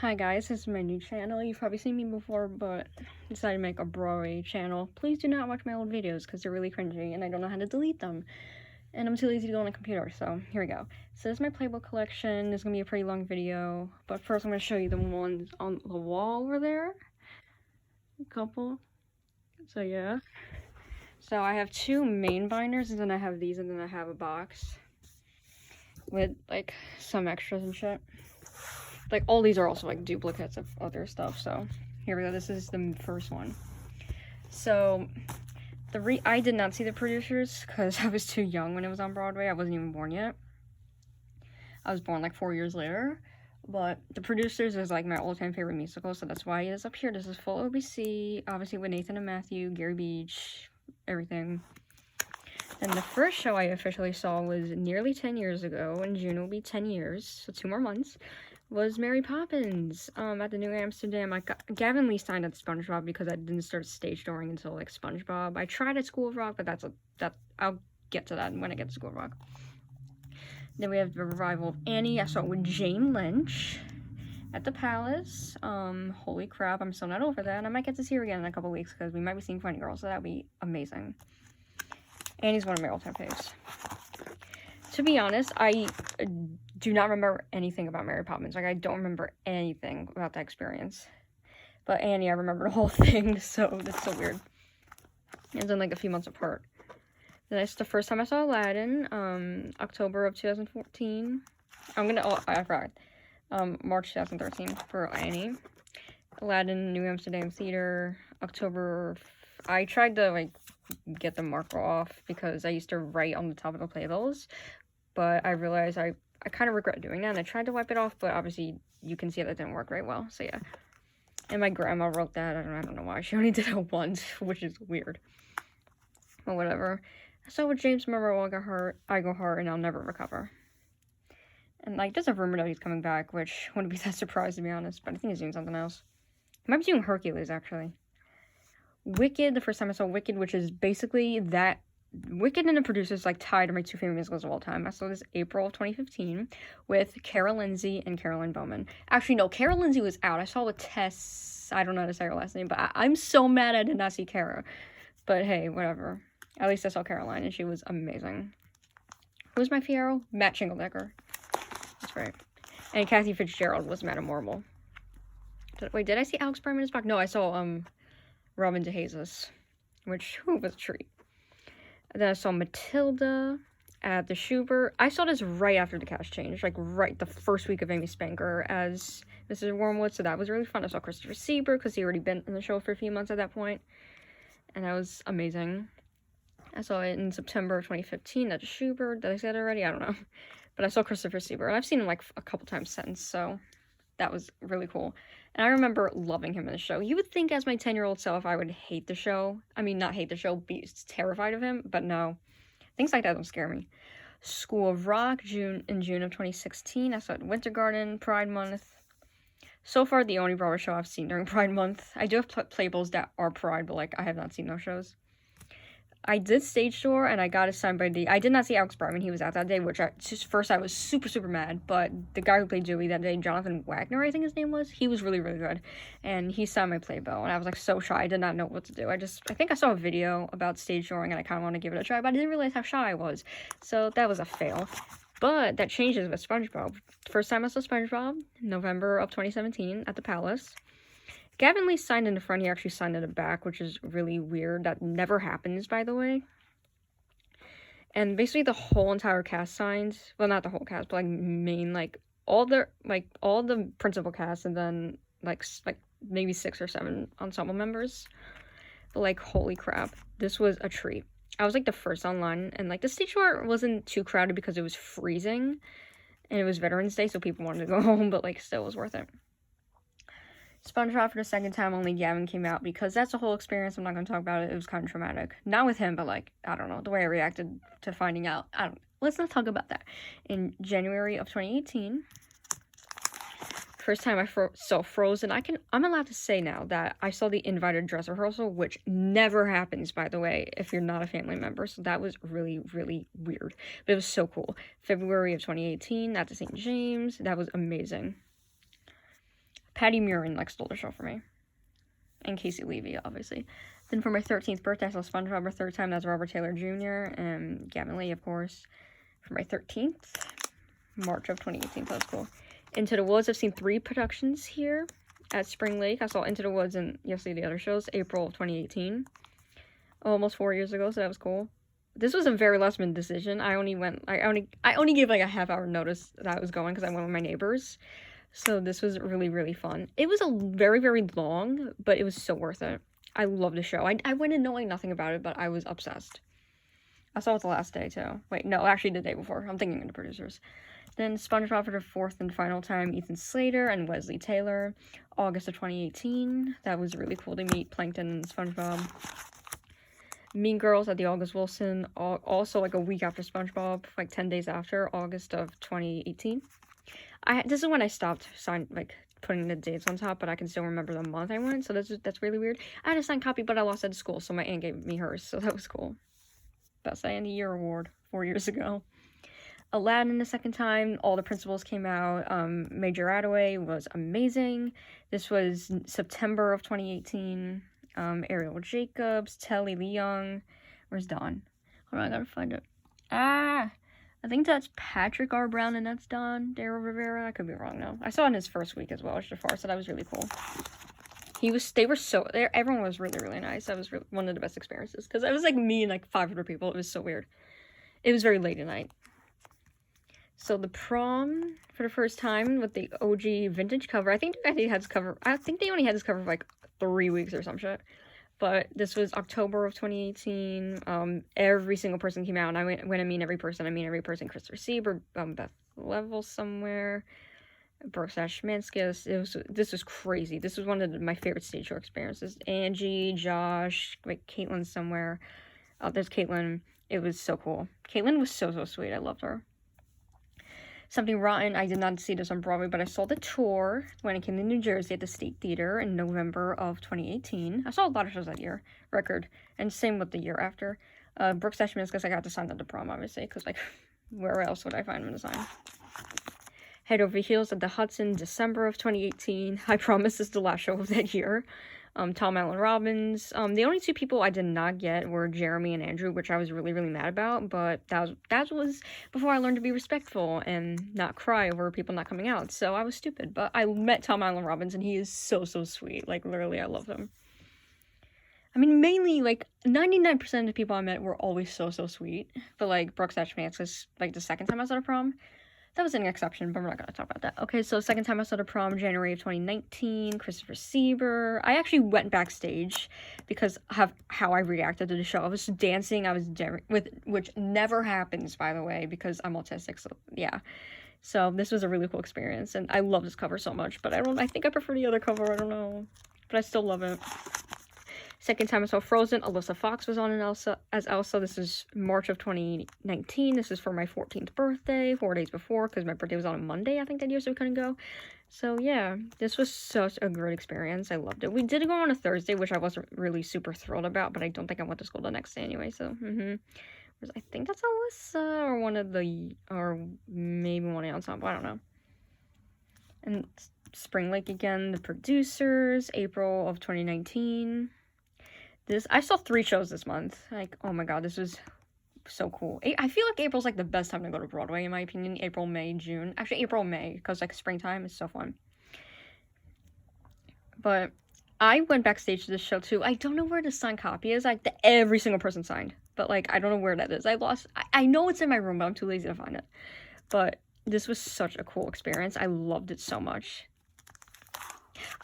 Hi guys, this is my new channel. You've probably seen me before, but I decided to make a Broadway channel. Please do not watch my old videos because they're really cringy and I don't know how to delete them. And I'm too lazy to go on a computer, so here we go. So this is my playbill collection. This is going to be a pretty long video, but first I'm going to show you the ones on the wall over there. A couple. So yeah. So I have two main binders, and then I have these, and then I have a box with like some extras and shit. Like, all these are also, like, duplicates of other stuff, so here we go. This is the first one. So, I did not see the producers, because I was too young when it was on Broadway. I wasn't even born yet. I was born, like, 4 years later. But the producers is, like, my all-time favorite musical, so that's why it is up here. This is full OBC, obviously with Nathan and Matthew, Gary Beach, everything. And the first show I officially saw was nearly 10 years ago. In June will be 10 years, so 2 more months. Was Mary Poppins at the New Amsterdam. Gavin Lee signed at SpongeBob because I didn't start stage touring until like SpongeBob. I tried at School of Rock, but I'll get to that when I get to School of Rock. Then we have the revival of Annie. I saw it with Jane Lynch at the Palace. Holy crap, I'm still not over that. And I might get to see her again in a couple weeks because we might be seeing Funny Girl, so that would be amazing. Annie's one of my all-time faves. To be honest, I do not remember anything about Mary Poppins. Like, I don't remember anything about that experience. But Annie, I remember the whole thing, so that's so weird. It's in, like, a few months apart. Then it's the first time I saw Aladdin, October of 2014. I forgot. March 2013 for Annie. Aladdin, New Amsterdam Theater, October. I tried to, like, get the marker off because I used to write on the top of the playbills. But I realized I kind of regret doing that, and I tried to wipe it off, but obviously you can see that didn't work very well, so yeah. And my grandma wrote that. I don't know why. She only did it once, which is weird. But whatever. So with James Monroe, I go hard, and I'll never recover. And, like, there's a rumor that he's coming back, which wouldn't be that surprised, to be honest, but I think he's doing something else. He might be doing Hercules, actually. Wicked, the first time I saw Wicked, which is basically that. Wicked and the producers, like, tied are my two favorite musicals of all time. I saw this April of 2015 with Cara Lindsay and Carolyn Bowman. Actually, no, Cara Lindsay was out. I saw with Tess. I don't know how to say her last name, but I'm so mad I did not see Cara. But hey, whatever. At least I saw Caroline, and she was amazing. Who's my Fiero? Matt Shingledecker. That's right. And Kathy Fitzgerald was Madame Marble. Wait, did I see Alex Berman is back? No, I saw Robin DeHasis, which was a treat. And then I saw Matilda at the Schubert. I saw this right after the cast change, like right the first week of Amy Spanker as Mrs. Wormwood, so that was really fun. I saw Christopher Sieber because he already been in the show for a few months at that point, and that was amazing. I saw it in September of 2015 at the Schubert. Did I say that already? I don't know. But I saw Christopher Sieber, and I've seen him like a couple times since, so that was really cool. And I remember loving him in the show. You would think as my 10-year-old self I would hate the show. I mean, not hate the show, be terrified of him, but no. Things like that don't scare me. School of Rock, in June of 2016. I saw it in Winter Garden, Pride Month. So far, the only Broadway show I've seen during Pride Month. I do have playbills that are Pride, but, like, I have not seen those shows. I did stage tour, and I got it signed by I did not see Alex Berman. He was out that day, which first I was super, super mad. But the guy who played Dewey that day, Jonathan Wagner, I think his name was, he was really, really good. And he signed my playbill, and I was, like, so shy. I did not know what to do. I think I saw a video about stage touring, and I kind of want to give it a try, but I didn't realize how shy I was. So that was a fail. But that changes with SpongeBob. First time I saw SpongeBob, November of 2017 at the Palace. Gavin Lee signed in the front. He actually signed in the back, which is really weird. That never happens, by the way. And basically the whole entire cast signed. Well, not the whole cast, but, like, all the principal cast, and then, like maybe 6 or 7 ensemble members. But, like, holy crap. This was a treat. I was, like, the first online, and, like, the stage tour wasn't too crowded because it was freezing. And it was Veterans Day, so people wanted to go home, but, like, still was worth it. SpongeBob for the second time, only Gavin came out, because that's a whole experience. I'm not going to talk about it. It was kind of traumatic. Not with him, but, like, I don't know, the way I reacted to finding out. Let's not talk about that. In January of 2018, first time I saw Frozen. I'm allowed to say now that I saw the invited dress rehearsal, which never happens, by the way, if you're not a family member. So that was really, really weird. But it was so cool. February of 2018, at the St. James. That was amazing. Patty Murin like stole the show for me. And Casey Levy, obviously. Then for my 13th birthday, I saw SpongeBob a third time. That's Robert Taylor Jr. and Gavin Lee, of course. For my 13th, March of 2018, that was cool. Into the Woods, I've seen 3 productions here at Spring Lake. I saw Into the Woods and yesterday the other shows, April of 2018. Almost 4 years ago, so that was cool. This was a very last minute decision. I only gave like a half-hour notice that I was going because I went with my neighbors. So this was really, really fun. It was a very, very long, but it was so worth it. I love the show. I went in knowing nothing about it, but I was obsessed. I saw it the last day, too. Wait, no, actually the day before. I'm thinking of the producers. Then SpongeBob for the 4th and final time, Ethan Slater and Wesley Taylor. August of 2018. That was really cool to meet Plankton and SpongeBob. Mean Girls at the August Wilson. Also, like a week after SpongeBob. Like 10 days after, August of 2018. This is when I stopped putting the dates on top, but I can still remember the month I went, so that's really weird. I had a signed copy, but I lost it at school, so my aunt gave me hers, so that was cool. Best Day in the Year award 4 years ago. Aladdin the second time, all the principals came out. Major Attaway was amazing. This was September of 2018. Ariel Jacobs, Telly Leung. Where's Don? Hold on, I gotta find it. I think that's Patrick R. Brown and that's Don Daryl Rivera. I could be wrong though. I saw it in his first week as well, Jafar, so that was really cool. Everyone was really, really nice. That was one of the best experiences. Because it was like me and like 500 people. It was so weird. It was very late at night. So the prom for the first time with the OG vintage cover. I think they only had this cover for like 3 weeks or some shit. But this was October of 2018. Every single person came out, and I went. When I mean every person, Christopher Sieber, Beth Level somewhere, Brooks Ashmanskas. This was crazy. This was one of my favorite stage show experiences. Angie, Josh, like Caitlin somewhere. There's Caitlin. It was so cool. Caitlin was so sweet. I loved her. Something Rotten, I did not see this on Broadway, but I saw the tour when it came to New Jersey at the State Theater in November of 2018. I saw a lot of shows that year, record, and same with the year after. Brooks Ashmanskas, I got to sign at the prom, obviously, because, like, where else would I find him to sign? Head Over Heels at the Hudson, December of 2018. I promise this is the last show of that year. Tom Allen Robbins. The only 2 people I did not get were Jeremy and Andrew, which I was really, really mad about, but that was before I learned to be respectful and not cry over people not coming out, so I was stupid. But I met Tom Allen Robbins, and he is so, so sweet. Like, literally, I love him. I mean, mainly, like, 99% of the people I met were always so, so sweet, but, like, Brooks Ashmanskas, like, the second time I was at a prom, that was an exception, but we're not going to talk about that. Okay, so second time I saw the prom, January of 2019, Christopher Sieber. I actually went backstage because of how I reacted to the show. I was dancing, which never happens, by the way, because I'm autistic, so yeah. So this was a really cool experience, and I love this cover so much, but I think I prefer the other cover, I don't know. But I still love it. Second time I saw Frozen, Alyssa Fox was on as Elsa. This is March of 2019. This is for my 14th birthday, 4 days before, because my birthday was on a Monday, I think, that year, so we couldn't go. So, yeah, this was such a great experience. I loved it. We did go on a Thursday, which I wasn't really super thrilled about, but I don't think I went to school the next day anyway, so, I think that's Alyssa, or maybe one of the ensemble, I don't know. And Spring Lake again, the producers, April of 2019. I saw 3 shows this month. Like, oh my god, this was so cool. I feel like April's like the best time to go to Broadway, in my opinion. April, May, June. Actually, April, May, because like springtime is so fun. But I went backstage to this show too. I don't know where the signed copy is. Like, every single person signed. But like, I don't know where that is. I know it's in my room, but I'm too lazy to find it. But this was such a cool experience. I loved it so much.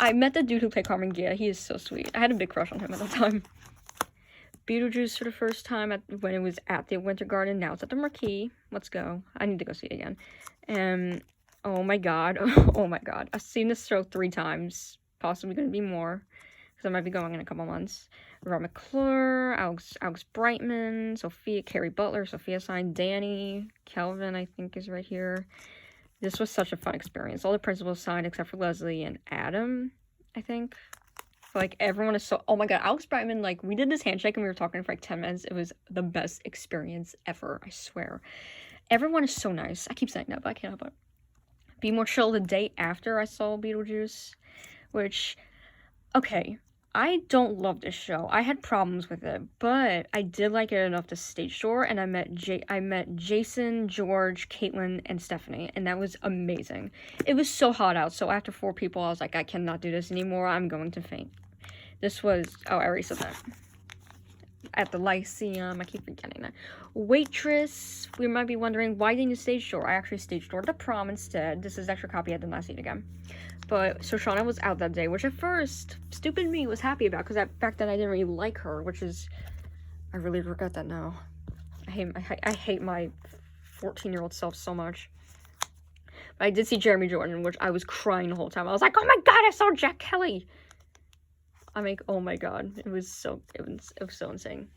I met the dude who played Carmen Gia. He is so sweet. I had a big crush on him at the time. Beetlejuice for the first time when it was at the Winter Garden. Now it's at the Marquee. Let's go. I need to go see it again. And oh my god. Oh my god. I've seen this show 3 times. Possibly going to be more. Because I might be going in a couple months. Rob McClure, Alex Brightman, Carrie Butler, Sophia Sign, Danny, Kelvin, I think, is right here. This was such a fun experience. All the principals signed except for Leslie and Adam, I think. Like, everyone is so... Oh my god, Alex Brightman, like, we did this handshake and we were talking for like 10 minutes. It was the best experience ever, I swear. Everyone is so nice. I keep saying that, but I can't help it. Be More Chill the day after I saw Beetlejuice, which, okay, I don't love this show. I had problems with it, but I did like it enough to stage door, and I met Jason, George, Caitlin, and Stephanie, and that was amazing. It was so hot out, so after 4 people, I was like, I cannot do this anymore. I'm going to faint. This was, oh, I already said that. At the Lyceum, I keep forgetting that. Waitress, we might be wondering, why didn't you stage door? I actually stage doored the prom instead. This is extra copy, I did not see it again. But, so Shauna was out that day, which at first, stupid me was happy about, because back then I didn't really like her, which is, I really regret that now. I hate my 14-year-old self so much. But I did see Jeremy Jordan, which I was crying the whole time. I was like, oh my god, I saw Jack Kelly! I'm like, oh my god, it was so insane.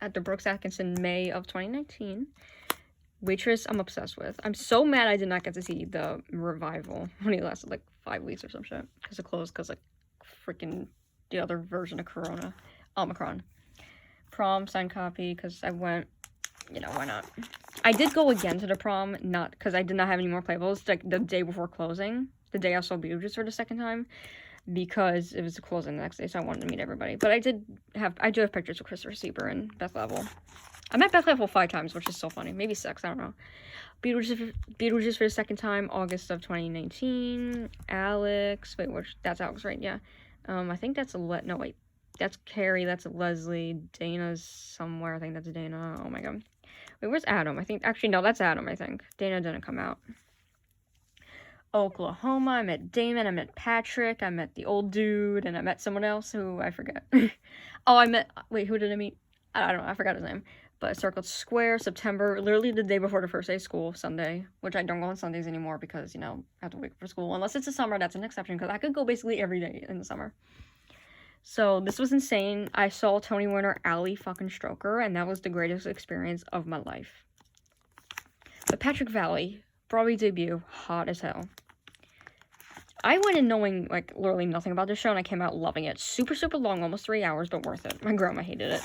At the Brooks Atkinson, May of 2019. Waitress, I'm obsessed with. I'm so mad I did not get to see the revival. Only lasted like 5 weeks or some shit. Because it closed because like freaking the other version of Corona. Omicron. Prom, signed copy, because I went, you know, why not? I did go again to the prom, not because I did not have any more playbills, like the day before closing. The day I saw Beetlejuice for the second time. Because it was closing the next day, so I wanted to meet everybody. But I do have pictures of Christopher Sieber and Beth Level. I met Beth Level 5 times, which is so funny. Maybe 6, I don't know. Beetlejuice for the second time, August of 2019. Alex, wait, that's Alex, right? Yeah. I think that's no, wait. That's Carrie, that's Leslie. Dana's somewhere, I think that's Dana. Oh my god. Wait, where's Adam? Actually, no, that's Adam, I think. Dana didn't come out. Oklahoma, I met Damon, I met Patrick, I met the old dude, and I met someone else who I forget. Oh, wait, who did I meet? I don't know, I forgot his name. But Circle Square, September, literally the day before the first day of school, Sunday, which I don't go on Sundays anymore because, you know, I have to wait for school. Unless it's the summer, that's an exception, because I could go basically every day in the summer. So, this was insane. I saw Tony winner Ali fucking Stroker, and that was the greatest experience of my life. But Patrick Valley, Broadway debut, hot as hell. I went in knowing, like, literally nothing about this show, and I came out loving it. Super, super long, almost 3 hours, but worth it. My grandma hated it.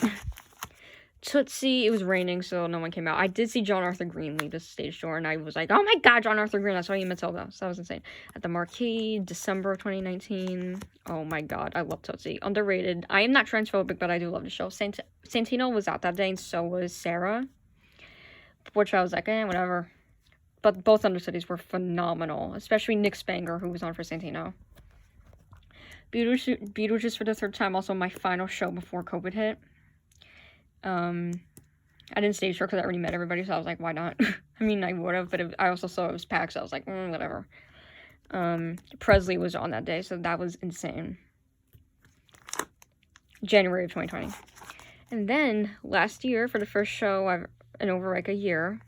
Tootsie, it was raining, so no one came out. I did see John Arthur Green leave the stage door, and I was like, oh my god, John Arthur Green, I saw you in Matilda. So that was insane. At the Marquee, December of 2019. Oh my god, I love Tootsie. Underrated. I am not transphobic, but I do love the show. Santino was out that day, and so was Sarah. Which I was like, whatever. But both Understudies were phenomenal, especially Nick Spanger, who was on for Santino. Beetlejuice for the 3rd time, also my final show before COVID hit. I didn't stage door because I already met everybody, so I was like, why not? I mean, I would have, but I also saw it was packed, so I was like, whatever. Presley was on that day, so that was insane. January of 2020. And then, last year, for the first show in over like a year,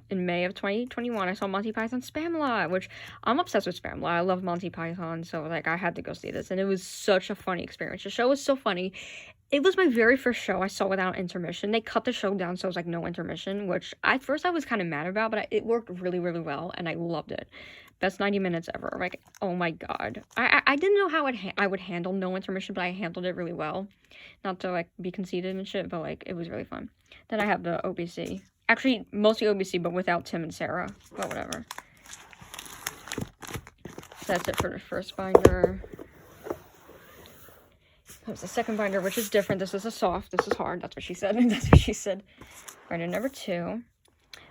in May of 2021, I saw Monty Python Spamalot, which I'm obsessed with Spamalot. I love Monty Python, so like I had to go see this, and it was such a funny experience. The show was so funny. It was my very first show I saw without intermission. They cut the show down so it was like no intermission, which at first I was kind of mad about, but it worked really, really well, and I loved it. Best 90 minutes ever. Like, oh my god. I didn't know how I would handle no intermission, but I handled it really well. Not to like be conceited and shit, but like it was really fun. Then I have the OBC. Actually, mostly OBC, but without Tim and Sarah. But whatever. So that's it for the first binder. Comes the second binder, which is different. This is a soft. This is hard. That's what she said. That's what she said. Binder number 2.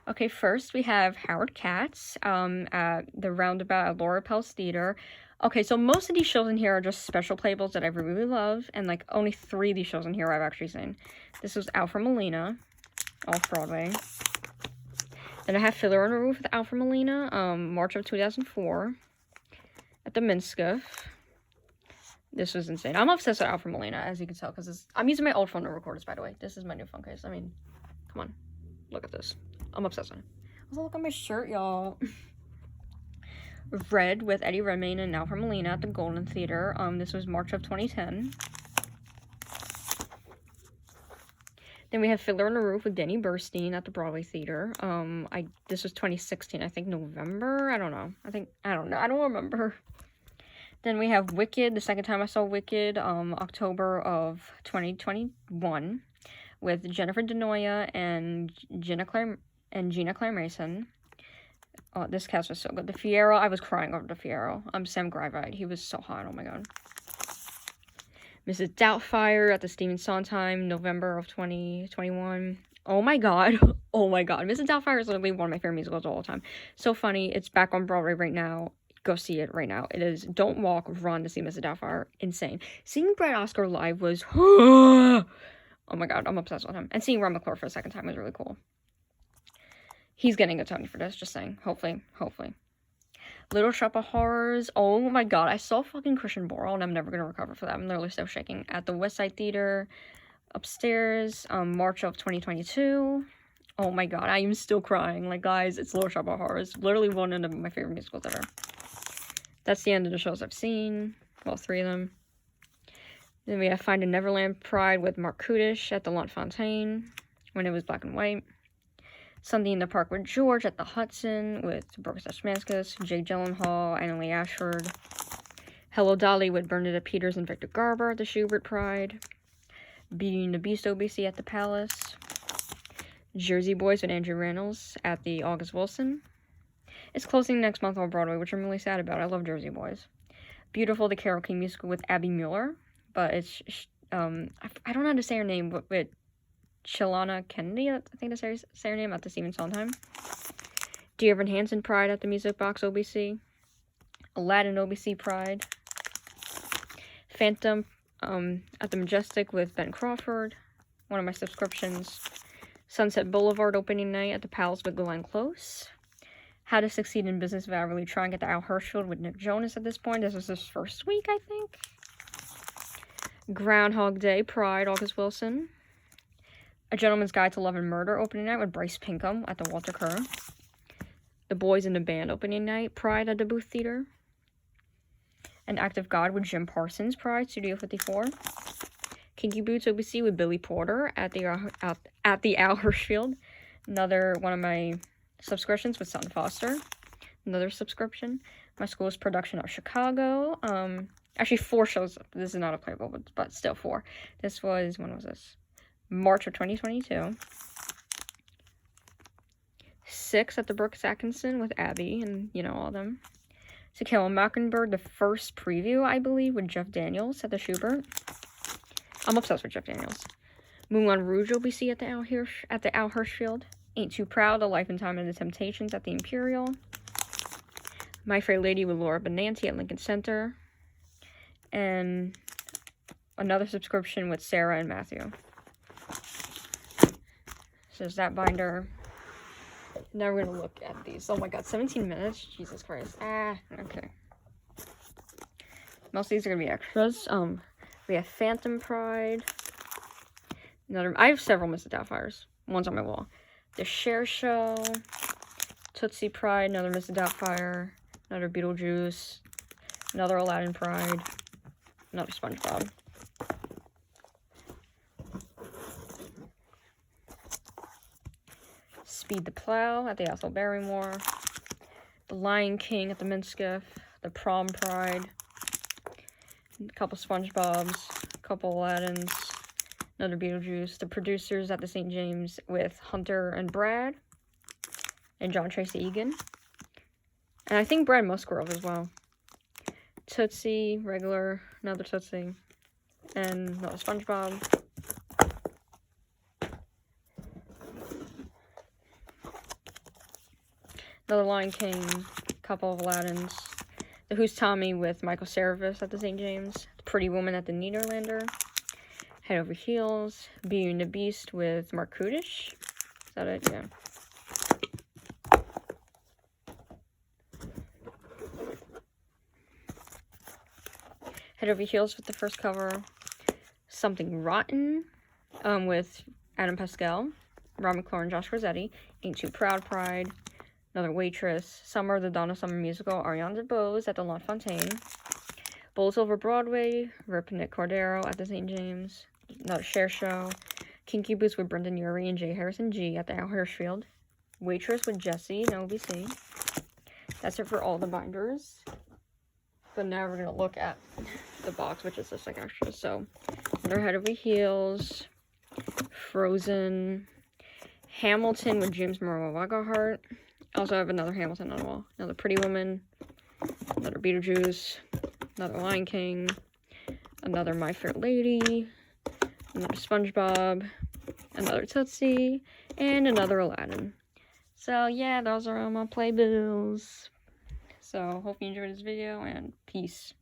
Okay, first we have Howard Katz at the Roundabout at Laura Pell's Theater. Okay, so most of these shows in here are just special playbills that I really love. And like only 3 of these shows in here I've actually seen. This was Alfred Molina. Off-Broadway. Then I have Fiddler on the Roof with Alfred Molina, March of 2004, at the Minskiff. This was insane. I'm obsessed with Alfred Molina, as you can tell, because I'm using my old phone to record this, by the way. This is my new phone case. I mean, come on. Look at this. I'm obsessed with it. Also, look at my shirt, y'all. Red with Eddie Redmayne and Alfred Molina at the Golden Theater. This was March of 2010. Then we have Fiddler on the Roof with Denny Burstein at the Broadway Theater. This was 2016, I think November? I don't know. I don't know. I don't remember. Then we have Wicked, the second time I saw Wicked, October of 2021, with Jennifer DeNoia and Gina Claire Mason. Oh, this cast was so good. The Fiero, I was crying over the Fiero. Sam Grivite, he was so hot, oh my god. Mrs. Doubtfire at the Stephen Sondheim, November of 2021. Oh my god. Oh my god. Mrs. Doubtfire is literally one of my favorite musicals of all time. So funny. It's back on Broadway right now. Go see it right now. It is Don't Walk, Run to see Mrs. Doubtfire. Insane. Seeing Brad Oscar live was... oh my god. I'm obsessed with him. And seeing Ron McClure for a second time was really cool. He's getting a Tony for this, just saying. Hopefully. Hopefully. Little Shop of Horrors. Oh my god. I saw fucking Christian Borle and I'm never going to recover for that. I'm literally still shaking. At the West Side Theater. Upstairs. March of 2022. Oh my god. I am still crying. Like, guys, it's Little Shop of Horrors. Literally one of my favorite musicals ever. That's the end of the shows I've seen. Well, 3 of them. Then we have Finding Neverland Pride with Mark Kudish at the L'Enfontaine when it was black and white. Sunday in the Park with George at the Hudson with Brooke Sashmanskas, Jake Gyllenhaal, Annalie Ashford. Hello Dolly with Bernadette Peters and Victor Garber at the Schubert Pride. Beauty and the Beast OBC at the Palace. Jersey Boys with Andrew Rannells at the August Wilson. It's closing next month on Broadway, which I'm really sad about. I love Jersey Boys. Beautiful, the Carole King musical with Abby Mueller, but it's I don't know how to say her name, but with Shalana Kennedy, I think that's say her name, at the Stephen Sondheim. Dear Evan Hansen Pride at the Music Box OBC. Aladdin OBC Pride. Phantom at the Majestic with Ben Crawford, one of my subscriptions. Sunset Boulevard opening night at the Palace with Glenn Close. How to Succeed in Business Without Really Trying at the Al Hirschfield with Nick Jonas at this point. This was his first week, I think. Groundhog Day Pride, August Wilson. A Gentleman's Guide to Love and Murder opening night with Bryce Pinkham at the Walter Kerr. The Boys in the Band opening night, Pride at the Booth Theater. An Act of God with Jim Parsons, Pride, Studio 54. Kinky Boots OBC with Billy Porter at the Al Hirschfield. Another one of my subscriptions with Sutton Foster. Another subscription. My school's production of Chicago. Actually 4 shows. This is not a playbill, but still 4. This was, when was this? March of 2022. 6 at the Brooks Atkinson with Abby and, you know, all them. To Kill a Mockingbird, the first preview, I believe, with Jeff Daniels at the Schubert. I'm obsessed with Jeff Daniels. Moulin Rouge OBC at the Al Hirschfield. Ain't Too Proud, The Life and Time of the Temptations at the Imperial. My Fair Lady with Laura Benanti at Lincoln Center. And another subscription with Sarah and Matthew. So there's that binder. Now we're gonna look at these. Oh my god, 17 minutes? Jesus Christ. Okay. Most of these are gonna be extras. We have Phantom Pride. I have several Mrs. Doubtfires. One's on my wall. The Cher Show. Tootsie Pride, another Mrs. Doubtfire. Another Beetlejuice. Another Aladdin Pride. Another SpongeBob. Speed the Plow at the Ethel Barrymore. The Lion King at the Minskiff. The Prom Pride. A couple SpongeBobs. A couple Aladdins. Another Beetlejuice. The Producers at the St. James with Hunter and Brad. And John Tracy Egan. And I think Brad Musgrove as well. Tootsie, regular, another Tootsie. And another SpongeBob. Another Lion King, couple of Aladdins. The Who's Tommy with Michael Ceravis at the St. James. The Pretty Woman at the Nederlander. Head Over Heels. Beauty and the Beast with Mark Kudish. Is that it? Yeah. Head Over Heels with the first cover. Something Rotten with Adam Pascal, Ron McClure, and Josh Rossetti. Ain't Too Proud Pride. Another Waitress. Summer, the Donna Summer musical. Ariane DeBose at the L'Enfontaine. Bulls Over Broadway. Rip Nick Cordero at the St. James. Another Cher Show. Kinky Boots with Brendan Urie and J. Harrison G at the Al Hirschfield. Waitress with Jesse and OBC. That's it for all the binders. But now we're going to look at the box, which is just like extras. So, another Head Over Heels. Frozen. Hamilton with James Morrow Waghart. I also have another Hamilton on the wall. Another Pretty Woman. Another Beetlejuice. Another Lion King. Another My Fair Lady. Another SpongeBob. Another Tootsie. And another Aladdin. So yeah, those are all my playbills. So hope you enjoyed this video, and peace.